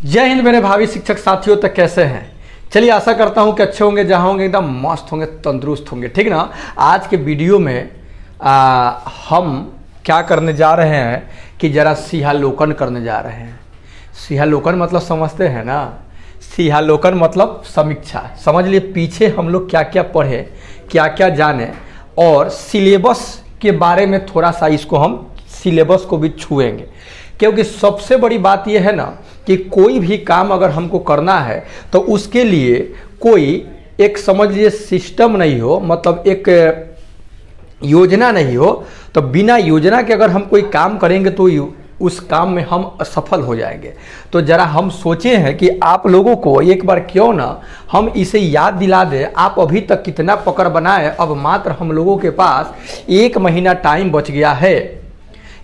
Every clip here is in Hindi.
जय हिंद मेरे भावी शिक्षक साथियों, तक कैसे हैं। चलिए आशा करता हूं कि अच्छे होंगे, जहां होंगे एकदम मस्त होंगे, तंदुरुस्त होंगे, ठीक ना। आज के वीडियो में हम क्या करने जा रहे हैं कि जरा सिंहालोकन करने जा रहे हैं। सिंहालोकन मतलब समझते हैं ना, सिंहालोकन मतलब समीक्षा। समझ लिए पीछे हम लोग क्या क्या पढ़े, क्या क्या जाने, और सिलेबस के बारे में थोड़ा सा इसको हम सिलेबस को भी छुएंगे। क्योंकि सबसे बड़ी बात यह है ना कि कोई भी काम अगर हमको करना है तो उसके लिए कोई एक समझ लीजिए सिस्टम नहीं हो, मतलब एक योजना नहीं हो, तो बिना योजना के अगर हम कोई काम करेंगे तो उस काम में हम असफल हो जाएंगे। तो जरा हम सोचे हैं कि आप लोगों को एक बार क्यों ना हम इसे याद दिला दें। आप अभी तक कितना पकड़ बनाए, अब मात्र हम लोगों के पास 1 महीना टाइम बच गया है।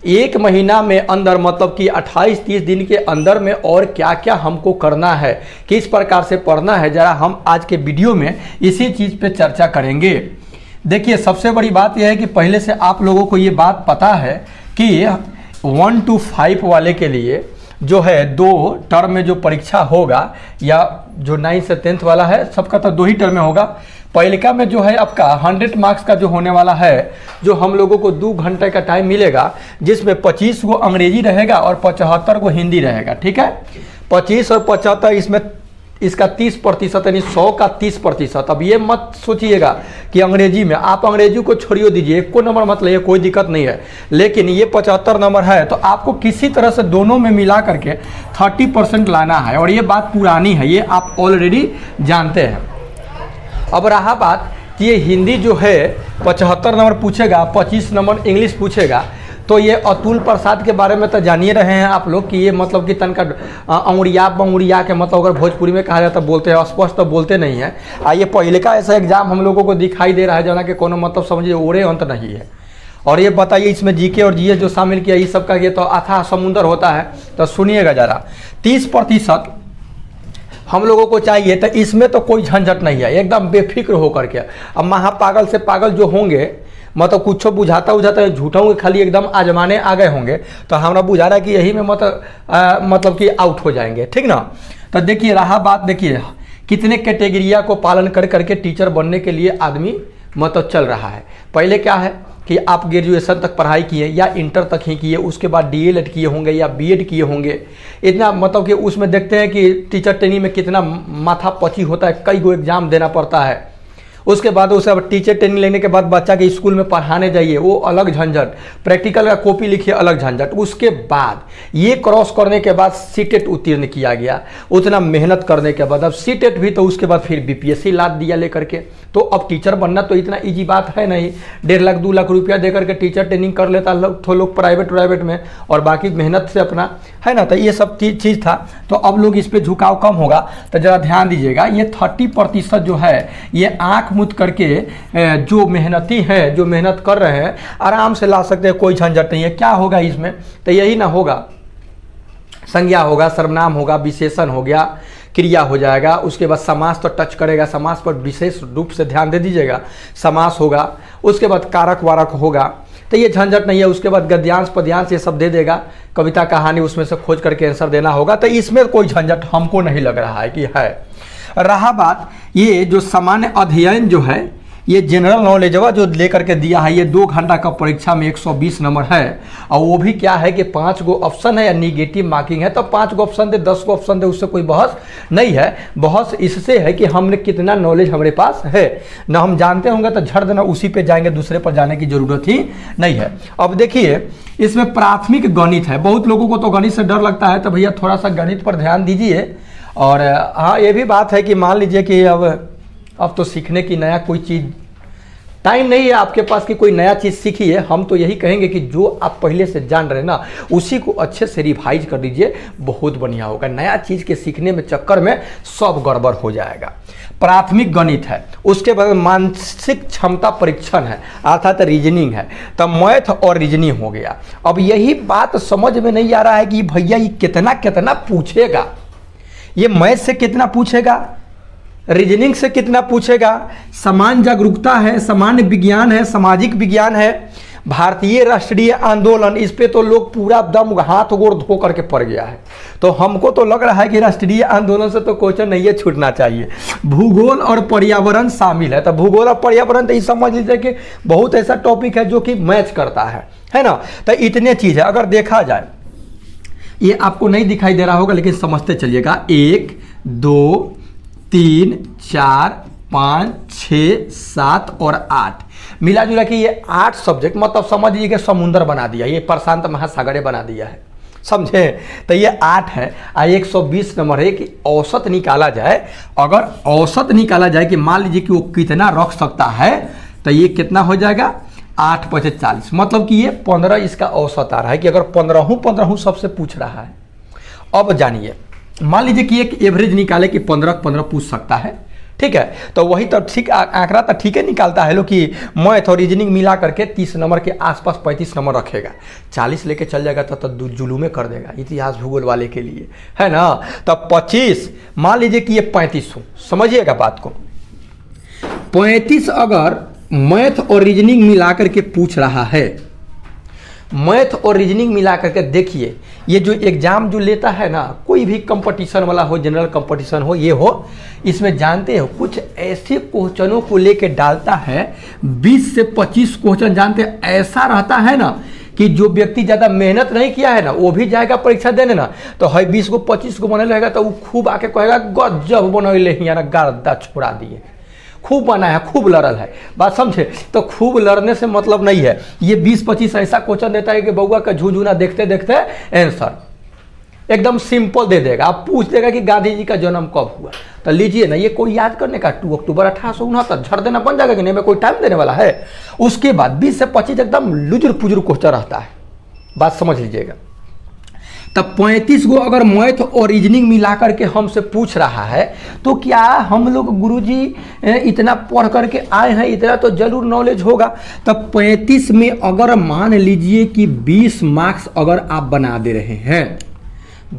1 महीना में अंदर मतलब कि 28-30 दिन के अंदर में और क्या क्या हमको करना है, किस प्रकार से पढ़ना है, जरा हम आज के वीडियो में इसी चीज़ पे चर्चा करेंगे। देखिए सबसे बड़ी बात यह है कि पहले से आप लोगों को ये बात पता है कि 1 to 5 वाले के लिए जो है 2 टर्म में जो परीक्षा होगा, या जो 9 से 10th वाला है सबका तो 2 ही टर्म में होगा। पहले का में जो है आपका 100 मार्क्स का जो होने वाला है, जो हम लोगों को 2 घंटे का टाइम मिलेगा, जिसमें 25 को अंग्रेजी रहेगा और 75 को हिंदी रहेगा, ठीक है। 25 और 75 इसमें इसका 30% यानी 100 का 30%। अब ये मत सोचिएगा कि अंग्रेजी में, आप अंग्रेजी को छोड़िए दीजिए, एक को नंबर मत लिए, कोई दिक्कत नहीं है, लेकिन ये 75 नंबर है तो आपको किसी तरह से दोनों में मिला करके 30% लाना है। और ये बात पुरानी है, ये आप ऑलरेडी जानते हैं। अब रहा बात कि ये हिंदी जो है 75 नंबर पूछेगा, 25 नंबर इंग्लिश पूछेगा, तो ये अतुल प्रसाद के बारे में तो जानिए रहे हैं आप लोग कि ये मतलब कि तनका अंगुड़िया बंगुड़िया के मतलब अगर भोजपुरी में कहा जाता बोलते हैं, स्पष्ट तो बोलते नहीं है। ये पहले का ऐसा एग्जाम हम लोगों को दिखाई दे रहा है जना कि कोनो मतलब समझिए ओरे अंत नहीं है। और ये बताइए इसमें जीके और जीएस जो शामिल किया, ये सब का ये तो अथाह समुंदर होता है। तो सुनिएगा जरा, 30% हम लोगों को चाहिए, तो इसमें तो कोई झंझट नहीं है, एकदम बेफिक्र होकर के। अब महापागल से पागल जो होंगे, मतलब कुछ बुझाता झूठा होंगे, खाली एकदम आजमाने आ गए होंगे, तो हमारा बुझा रहा है कि यही में मतलब कि आउट हो जाएंगे, ठीक ना। तो देखिए रहा बात, देखिए कितने कैटेगरिया को पालन कर करके टीचर बनने के लिए आदमी मतलब चल रहा है। पहले क्या है कि आप ग्रेजुएशन तक पढ़ाई किए या इंटर तक ही किए, उसके बाद डीएलएड किए होंगे या बीएड किए होंगे। इतना मतलब कि उसमें देखते हैं कि टीचर ट्रेनिंग में कितना माथा पची होता है, कई गो एग्जाम देना पड़ता है। उसके बाद उसे अब टीचर ट्रेनिंग लेने के बाद बच्चा के स्कूल में पढ़ाने जाइए, वो अलग झंझट, प्रैक्टिकल का कॉपी लिखिए अलग झंझट। उसके बाद ये क्रॉस करने के बाद सीटेट उत्तीर्ण किया गया, उतना मेहनत करने के बाद अब सीटेट भी, तो उसके बाद फिर बीपीएससी लाद दिया लेकर के। तो अब टीचर बनना तो इतना ईजी बात है नहीं, 1.5 लाख 2 लाख रुपया दे करके टीचर ट्रेनिंग कर लेता लोग प्राइवेट में, और बाकी मेहनत से अपना है ना। तो ये सब चीज़ था, तो अब लोग इस पर झुकाव कम होगा। तो जरा ध्यान दीजिएगा, ये 30% जो है ये आँख मुद करके जो मेहनती है, जो मेहनत कर रहे हैं, आराम से ला सकते हैं, कोई झंझट नहीं है। क्या होगा इसमें, तो यही ना होगा, संज्ञा होगा, सर्वनाम होगा, विशेषण हो गया, क्रिया हो जाएगा। उसके बाद समास तो टच करेगा, समास पर विशेष रूप से ध्यान दे दीजिएगा, समास होगा। उसके बाद कारक वारक होगा, तो ये झंझट नहीं है। उसके बाद गद्यांश पद्यांश ये सब दे देगा, कविता कहानी उसमें से खोज करके आंसर देना होगा। तो इसमें कोई झंझट हमको नहीं लग रहा है कि है। रहा बात ये जो सामान्य अध्ययन जो है, ये जनरल नॉलेज जो लेकर के दिया है, ये 2 घंटा का परीक्षा में 120 नंबर है। और वो भी क्या है कि 5 गो ऑप्शन है या निगेटिव मार्किंग है, तो 5 गो ऑप्शन दे, 10 गो ऑप्शन दे, उससे कोई बहस नहीं है। बहस इससे है कि हमने कितना नॉलेज हमारे पास है ना। हम जानते होंगे तो झट देना उसी पे जाएंगे, दूसरे पर जाने की जरूरत ही नहीं है। अब देखिए इसमें प्राथमिक गणित है। बहुत लोगों को तो गणित से डर लगता है, तो भैया थोड़ा सा गणित पर ध्यान दीजिए। और हाँ ये भी बात है कि मान लीजिए कि अब तो सीखने की नया कोई चीज़ टाइम नहीं है आपके पास कि कोई नया चीज़ सीखिए। हम तो यही कहेंगे कि जो आप पहले से जान रहे हैं ना, उसी को अच्छे से रिवाइज कर दीजिए, बहुत बढ़िया होगा। नया चीज़ के सीखने में चक्कर में सब गड़बड़ हो जाएगा। प्राथमिक गणित है, उसके बाद मानसिक क्षमता परीक्षण है, अर्थात रीजनिंग है, तब मैथ और रीजनिंग हो गया। अब यही बात समझ में नहीं आ रहा है कि भैया ये कितना कितना पूछेगा, ये मैथ से कितना पूछेगा, रीजनिंग से कितना पूछेगा, समान जागरूकता है, सामान्य विज्ञान है, सामाजिक विज्ञान है, भारतीय राष्ट्रीय आंदोलन, इस पे तो लोग पूरा दम हाथ गोड़ धो करके पड़ गया है। तो हमको तो लग रहा है कि राष्ट्रीय आंदोलन से तो क्वेश्चन नहीं है, छूटना चाहिए। भूगोल और पर्यावरण शामिल है, तो भूगोल और पर्यावरण तो ये समझ लीजिए कि बहुत ऐसा टॉपिक है जो कि मैच करता है ना। तो इतने चीज है, अगर देखा जाए, ये आपको नहीं दिखाई दे रहा होगा लेकिन समझते चलिएगा। 1 2 3 4 5 6 7 और 8 मिला जुला के ये 8 सब्जेक्ट, मतलब समझ लीजिए कि समुद्र बना दिया, ये प्रशांत महासागर बना दिया है, समझे। तो ये 8 है। 120 नंबर है कि औसत निकाला जाए, अगर औसत निकाला जाए कि मान लीजिए कि वो कितना रख सकता है, तो ये कितना हो जाएगा 8 × 5 = 40, मतलब कि ये 15 इसका औसत आ रहा है कि अगर 15 सबसे पूछ रहा है। अब जानिए, मान लीजिए कि एक एवरेज निकाले कि 15 पूछ सकता है, ठीक है। तो वही तो ठीक आंकड़ा तो ठीक है निकालता है लोग कि मैथ और रीजनिंग मिला करके 30 नंबर के आसपास 35 नंबर रखेगा। 40 लेके चल जाएगा तो जुलूमे कर देगा इतिहास भूगोल वाले के लिए, है ना। तो 25 मान लीजिए कि ये 35 हो, समझिएगा बात को। 35 अगर मैथ और रीजनिंग मिला करके पूछ रहा है, मैथ और रीजनिंग मिला करके, देखिए ये जो एग्जाम जो लेता है ना, कोई भी कंपटीशन वाला हो, जनरल कंपटीशन हो, ये हो, इसमें जानते हो कुछ ऐसे क्वेश्चनों को लेके डालता है 20 से 25 क्वेश्चन, जानते हैं ऐसा रहता है ना कि जो व्यक्ति ज़्यादा मेहनत नहीं किया है ना वो भी जाएगा परीक्षा देने ना, तो है 20 को 25 को बने रहेगा तो वो खूब आके कहेगा गजब बनैले हियाँ ना, गर्दा छोड़ा दिए, खूब बना है, खूब लड़ल है, बात समझे। तो खूब लड़ने से मतलब नहीं है, ये 20-25 ऐसा क्वेश्चन देता है कि बउआ का झुझुना देखते देखते आंसर एकदम सिंपल दे देगा। आप पूछ देगा कि गांधी जी का जन्म कब हुआ, तो लीजिए ना, ये कोई याद करने का 2 अक्टूबर 1869 झड़ देना बन जाएगा कि नहीं, में कोई टाइम देने वाला है। उसके बाद 20 से 25 एकदम लुजुर पुजुर क्वेश्चन रहता है, बात समझ लीजिएगा। तब 35 को अगर मैथ और रीजनिंग मिला करके हमसे पूछ रहा है, तो क्या हम लोग गुरुजी इतना पढ़ करके आए हैं, इतना तो जरूर नॉलेज होगा। तब 35 में अगर मान लीजिए कि 20 मार्क्स अगर आप बना दे रहे हैं,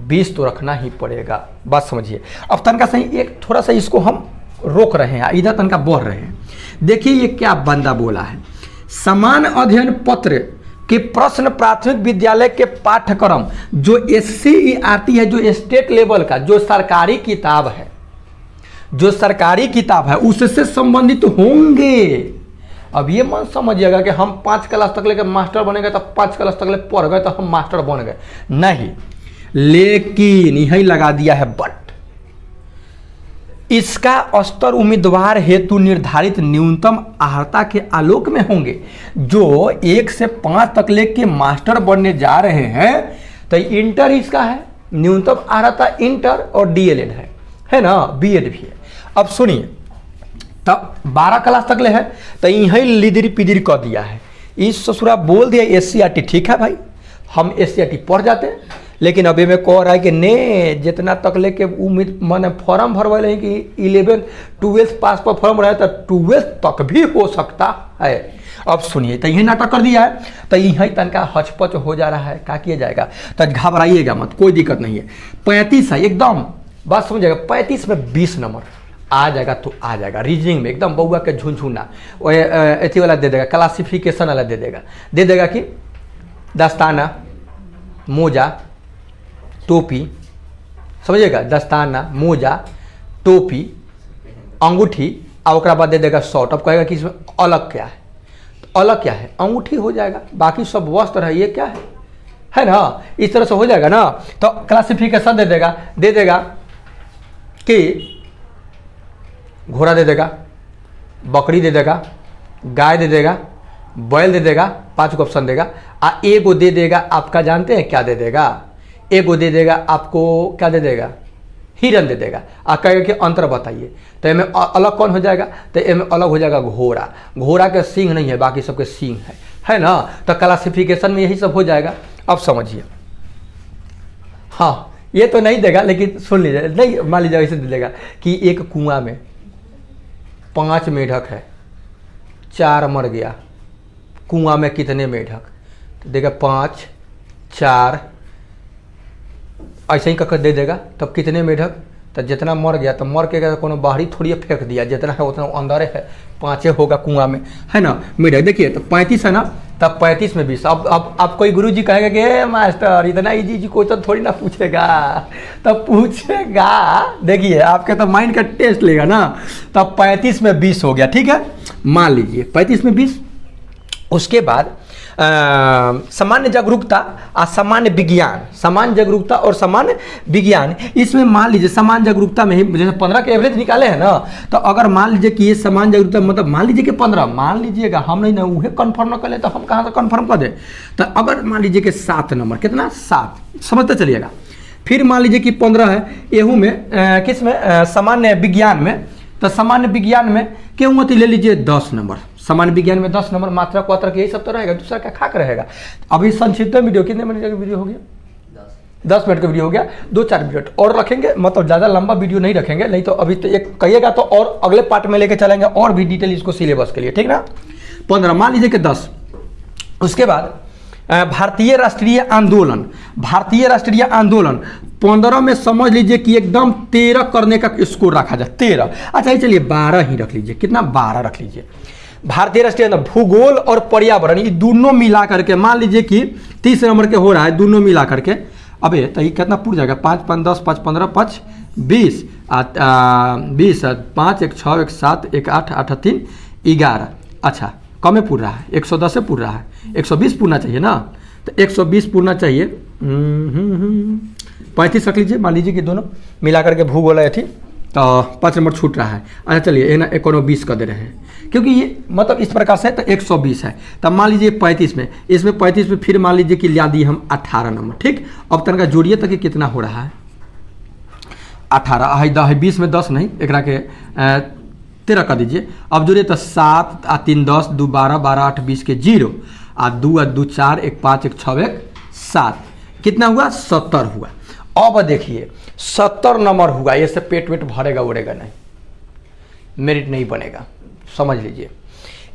20 तो रखना ही पड़ेगा, बात समझिए। अब तनका सही एक थोड़ा सा इसको हम रोक रहे हैं, इधर तनका बढ़ रहे हैं। देखिए ये क्या बंदा बोला है, समान अध्ययन पत्र कि प्रश्न प्राथमिक विद्यालय के पाठ्यक्रम जो SCERT है, जो स्टेट लेवल का जो सरकारी किताब है, जो सरकारी किताब है उससे संबंधित होंगे। अब ये मत समझिएगा कि हम 5 क्लास तक लेकर मास्टर बनेंगे तो 5 क्लास तक ले पढ़ गए तो हम मास्टर बन गए, नहीं। लेकिन यही लगा दिया है बट, इसका स्तर उम्मीदवार हेतु निर्धारित न्यूनतम अर्हता के आलोक में होंगे। जो 1 से 5 तक ले के मास्टर बनने जा रहे हैं, तो इंटर इसका है, न्यूनतम अर्हता इंटर और DLED है ना, BEd भी है। अब सुनिए, तब 12 क्लास तक ले है तो यही लिदरी पिदरी कर दिया है, इस ससुरा बोल दिया SCERT, ठीक है भाई हम SCERT पढ़ जाते हैं, लेकिन अभी में कह रहा है कि ने जितना तक लेके उम्मीद मैंने फॉर्म भरवाए हैं कि 11 12 पास पर फॉर्म रहे तो 12 तक भी हो सकता है। अब सुनिए, तो यही नाटक कर दिया है, तो यही तनका हचपच हो जा रहा है, क्या किया जाएगा। तो घबराइएगा मत, कोई दिक्कत नहीं है। 35 है एकदम, बात समझिएगा, 35 में 20 नंबर आ जाएगा तो आ जाएगा। रीजनिंग में एकदम बउआ के झुनझुना एथी वाला दे देगा, क्लासिफिकेशन वाला दे देगा कि दस्ताना, मोजा, टोपी, समझिएगा, दस्ताना, मोजा, टोपी, अंगूठी, और उसके बाद दे देगा शॉर्ट। अब कहेगा कि इसमें अलग क्या है, तो अलग क्या है, अंगूठी हो जाएगा, बाकी सब वस्त्र है, ये क्या है ना, इस तरह से हो जाएगा ना। तो क्लासिफिकेशन दे देगा कि घोड़ा दे देगा, बकरी दे देगा, गाय दे देगा, बैल दे देगा, 5 को ऑप्शन देगा। एगो दे देगा आपका, जानते हैं क्या दे देगा, एगो दे देगा आपको, क्या दे देगा, हिरन दे देगा। कहेगा कि अंतर बताइए, तो इनमें अलग कौन हो जाएगा, तो इनमें अलग हो जाएगा घोड़ा। घोड़ा के सींग नहीं है, बाकी सबके सींग है ना। तो क्लासिफिकेशन में यही सब हो जाएगा। अब समझिए, हाँ ये तो नहीं देगा, लेकिन सुन लीजिए, नहीं मान लीजिए ऐसे दे देगा कि एक कुआं में 5 मेढक है, 4 मर गया, कुआं में कितने मेढक, तो देगा 5 4 ऐसे ही करके दे देगा। तब कितने मेढक, तो जितना मर गया तो मर के कोनो बाहरी थोड़ी फेंक दिया, जितना है उतना अंदर है, 5 होगा कुआं में, है ना मेढक। देखिए तो 35 है ना, तब 35 में 20। अब कोई गुरु जी कहेगा कि ए मास्टर इतना इजी जी क्वेश्चन थोड़ी ना पूछेगा, तब पूछेगा। देखिए आपके तो माइंड का टेस्ट लेगा ना। तब 35 में 20 हो गया, ठीक है, मान लीजिए 35 में 20। उसके बाद सामान्य जागरूकता और सामान्य विज्ञान, सामान्य जागरूकता और सामान्य विज्ञान, इसमें मान लीजिए सामान्य जागरूकता में ही जैसे 15 के एवरेज निकाले हैं ना, तो अगर मान लीजिए कि ये सामान्य जागरूकता मतलब मान लीजिए कि 15, मान लीजिएगा, हम नहीं ना उहे कन्फर्म न कर ले तो हम कहाँ से कन्फर्म कर दे। तो अगर मान लीजिए कि 7 नंबर, कितना 7, समझते चलिएगा। फिर मान लीजिए कि 15 है एहू में, किस में, सामान्य विज्ञान में। तो सामान्य विज्ञान में क्यों मत ले लीजिए 10 नंबर, सामान्य विज्ञान में 10 नंबर, मात्रा क्वात्रक यही सब तो रहेगा, दूसरा क्या खाक रहेगा। अभी संक्षिप्त वीडियो कितने मिनट का वीडियो हो गया? 10 मिनट का वीडियो हो गया। 2-4 मिनट और रखेंगे, मतलब ज़्यादा लंबा वीडियो नहीं रखेंगे, नहीं तो अभी तो एक कहिएगा तो और अगले पार्ट में लेके चलेंगे और भी डिटेल इसको सिलेबस के लिए, ठीक ना। 15 मान लीजिए कि 10। उसके बाद भारतीय राष्ट्रीय आंदोलन, भारतीय राष्ट्रीय आंदोलन 15 में समझ लीजिए कि एकदम 13 करने का स्कोर रखा जाए, 13। अच्छा चलिए 12 ही रख लीजिए, कितना 12 रख लीजिए। भारतीय राष्ट्रीय भूगोल और पर्यावरण ये दोनों मिला करके मान लीजिए कि 30 नंबर के हो रहा है, दोनों मिला करके। अबे तो ये कितना पूरा जाएगा, 5 5 10 5 15 5 20 20 5 1 6 1 7 1 8 8 3 11। अच्छा कम पूर रहा है, 110 से पूर रहा है, 120 पूरना चाहिए ना, तो 120 पूरना चाहिए। 35 रख लीजिए, मान लीजिए कि दोनों मिला करके भूगोल है थी, तो 5 नंबर छूट रहा है। अच्छा चलिए ना 19 कर दे रहे हैं, क्योंकि ये मतलब इस प्रकार से तो 120 है। तब मान लीजिए 35 में, इसमें 35 में फिर मान लीजिए कि ला दिए हम 18 नंबर, ठीक। अब तनका जोड़िए तक कितना हो रहा है, 18 है 20 में 10 नहीं, एक के 13 कर दीजिए। अब जोड़िए तो 7 आ 3 10 2 12 12 8 20 के 0 आ 2 आ 2 4 1 5 1 6 1 7, कितना हुआ 70 हुआ। अब देखिए 70 नंबर हुआ, ये से पेट वेट भरेगा उड़ेगा नहीं, मेरिट नहीं बनेगा, समझ लीजिए।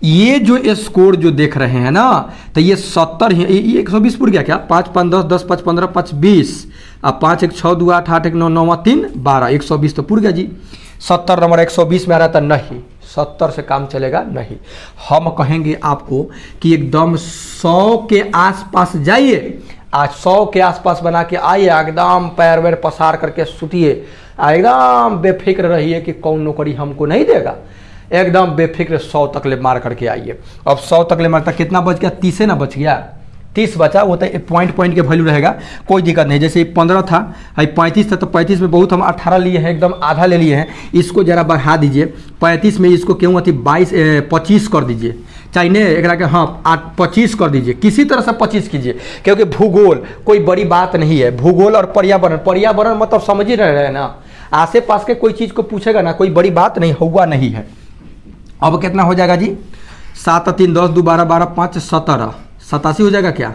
ये जो स्कोर जो देख रहे हैं ना, तो ये 70 ही, ये 120 पूर गया क्या, 5 5 10 10 5 15 5 20 अब 5 1 6 2 8 8 1 9 9 3 12 120 तो पूर गया जी। 70 नंबर 120 में आ रहा था, नहीं 70 से काम चलेगा नहीं। हम कहेंगे आपको कि एकदम 100 के आसपास जाइए, आज 100 के आसपास बना के आइए, एकदम पैर वैर पसार करके सुतिए, एकदम बेफिक्र रहिए कि कौन नौकरी हमको नहीं देगा, एकदम बेफिक्र 100 तक ले मार करके आइए। अब 100 तक ले मारता कितना बच गया, 30 ना बच गया, 30 बचा, वो तो पॉइंट के वैल्यू रहेगा, कोई दिक्कत नहीं। जैसे 15 था, 35 था, तो 35 में बहुत हम 18 लिए हैं, एकदम आधा ले लिए हैं, इसको जरा बढ़ा दीजिए। 35 में इसको क्यों अति 25 कर दीजिए, चाहे नहीं एक के, हाँ 25 कर दीजिए, किसी तरह से 25 कीजिए, क्योंकि भूगोल कोई बड़ी बात नहीं है। भूगोल और पर्यावरण, पर्यावरण मतलब समझ ही रहे हैं ना, आसे पास के कोई चीज़ को पूछेगा ना, कोई बड़ी बात नहीं, हुआ नहीं है। अब कितना हो जाएगा जी, 7 3 10 2 12 12 5 17 87 हो जाएगा क्या,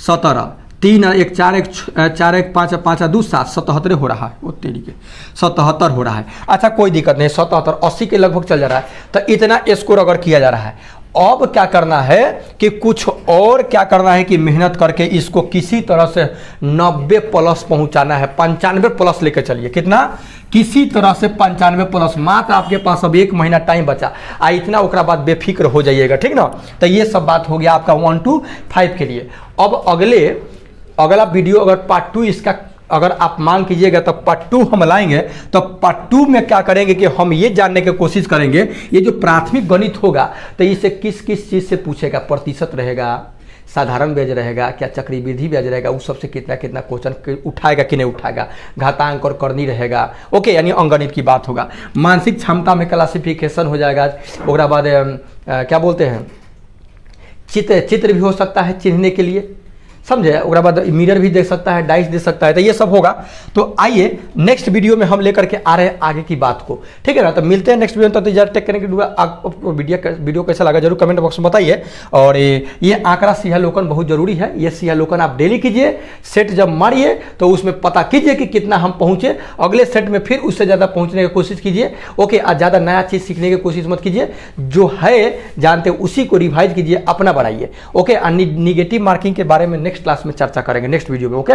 17 3 1 4 1 4 1 5 5 2 7 77 हो रहा है, वो तेरी के 77 हो रहा है। अच्छा कोई दिक्कत नहीं, 77 80 के लगभग चल जा रहा है, तो इतना स्कोर अगर किया जा रहा है। अब क्या करना है कि कुछ और क्या करना है कि मेहनत करके इसको किसी तरह से 90 प्लस पहुंचाना है, 95 प्लस लेकर चलिए। कितना, किसी तरह से 95 प्लस, मात्र आपके पास अब 1 महीना टाइम बचा, इतना ओकरा बाद बेफिक्र हो जाइएगा, ठीक ना। तो ये सब बात हो गया आपका 1 to 5 के लिए। अब अगला वीडियो अगर पार्ट 2 इसका अगर आप मांग कीजिएगा तो पार्ट 2 हम लाएंगे। तो पार्ट 2 में क्या करेंगे कि हम ये जानने की कोशिश करेंगे, ये जो प्राथमिक गणित होगा तो इसे किस किस चीज़ से पूछेगा, प्रतिशत रहेगा, साधारण ब्याज रहेगा, क्या चक्रवृद्धि ब्याज रहेगा, उस सबसे कितना कितना क्वेश्चन उठाएगा कि नहीं उठाएगा, घातांक और करनी रहेगा, ओके, यानी अंकगणित की बात होगा। मानसिक क्षमता में क्लासिफिकेशन हो जाएगा, उसके बाद क्या बोलते हैं, चित्र भी हो सकता है चिन्हने के लिए, समझे, उसके बाद मिरर भी दे सकता है, डाइस दे सकता है, तो ये सब होगा। तो आइए नेक्स्ट वीडियो में हम लेकर के आ रहे हैं आगे की बात को, ठीक है ना। तो मिलते हैं नेक्स्ट वीडियो में, तो यार टेक करने के आपको वीडियो कैसा लगा जरूर कमेंट बॉक्स में बताइए। और ये आंकड़ा सिंहालोकन बहुत जरूरी है, ये सिंहालोकन आप डेली कीजिए, सेट जब मारिए तो उसमें पता कीजिए कि कितना हम पहुँचे, अगले सेट में फिर उससे ज़्यादा पहुँचने की कोशिश कीजिए, ओके। आज ज़्यादा नया चीज़ सीखने की कोशिश मत कीजिए, जो है जानते उसी को रिवाइज कीजिए, अपना बनाइए, ओके। निगेटिव मार्किंग के बारे में नेक्स्ट क्लास में चर्चा करेंगे नेक्स्ट वीडियो में, ओके।